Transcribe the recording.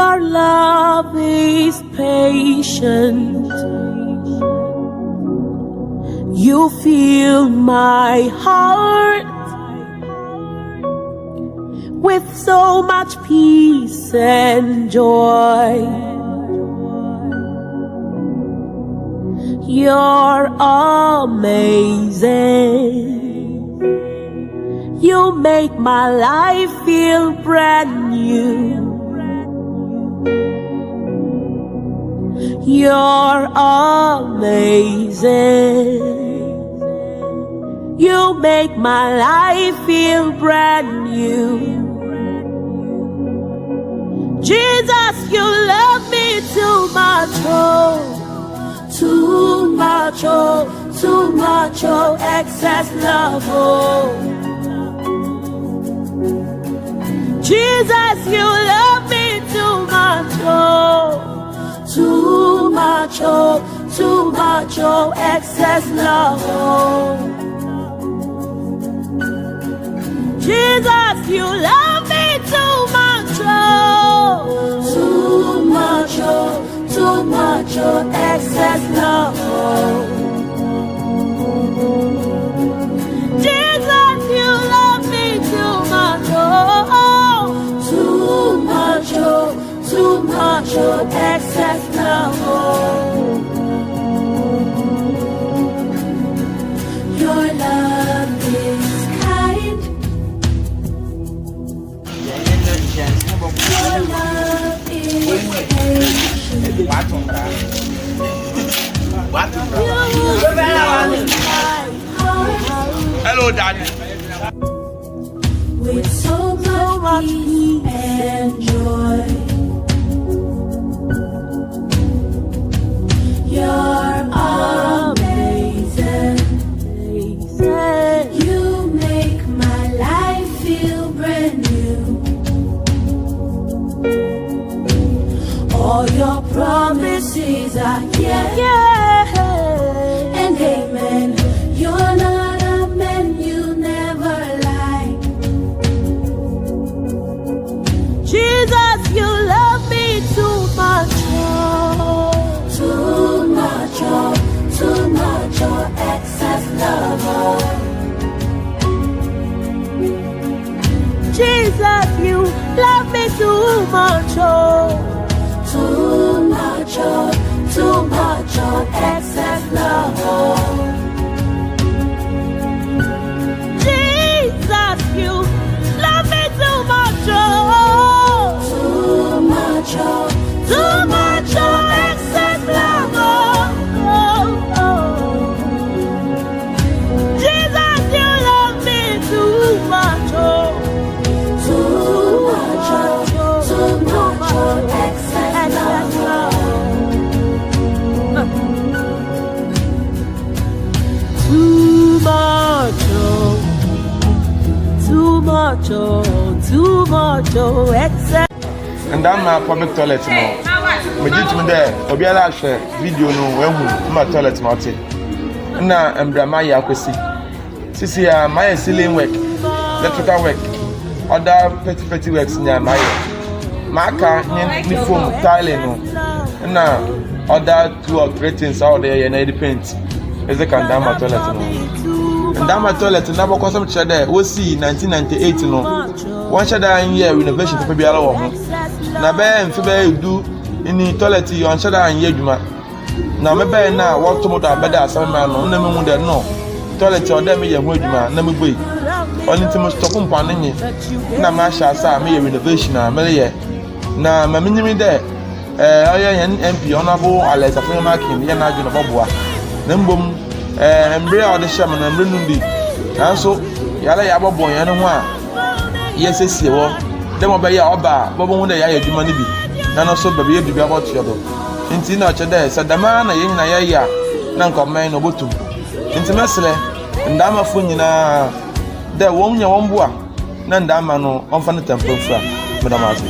Your love is patient. You fill my heart with so much peace and joy. You're amazing. You make my life feel brand new. You're amazing. You make my life feel brand new. Jesus, you love me too much, oh, too much, oh, too much, oh, excess love, oh. Jesus, you love me too much, oh, too much, oh, too much, oh, excess love, oh. Jesus, you love me too much, oh, too much, oh, too much, oh, excess love, oh. Jesus, you love me too much, oh, too much, oh, too much, oh, excess love, oh. Your love is kind. Your love is patient. Hello, Daddy. With so much peace and joy. You're amazing. You make my life feel brand new. All your promises are yes, and amen. You're not a man, you never lie. Jesus, you love me too much, oh, too much, oh, too much, oh, excess love, oh. Jesus, you love me too much, oh, too much, oh, too much, oh, excess love, oh. Jesus, you love me too much, oh, too much, oh, too much, oh, excess love, oh, oh. Jesus, you love me too much, oh, too much, oh, too much, oh, excess love, oh. Too much, oh, too much, oh, too much, oh, excess. Ndaamba public toilet no. Me jitu me there. Obiara ahwe video no wehu ma toilet ma ote. Na embrama ya akwesi. Sisi ya my ceiling work, electrical work, other petty works nya my. Maka ni foam tile no. Na other 2 or 3 things out there na paint. Eze kan Ndaamba toilet no. Ndaamba toilet na boko some chede wo si 1998 no. One shada year renovation for biara wo ho. Na be mfe be do ini toilet yo shada anye adwuma. Na me be na wo to moto abeda asama no na me mu de no. Toilet o de me ye ho adwuma na me boy. Oni ti mo stop mpa no nye. Na ma sha sa me ye renovation na me ye. Na ma minyimi de oye MP honorable Alex Afemakin ye na adwuna boboa. Na mbom embre a de sham na embre nundi. Nanso yala ya bobo ye no ho a yes esiewo dem obeya oba bobo hu na ya adwuma ni bi na no so bebe ye bibia about yodo nti na oche de sadama na ye nyina ya ya na nkomen no botum nti mesle Ndaamba fo nyina de won nya won boa na Ndaamba no onfa ne tempo fra medamase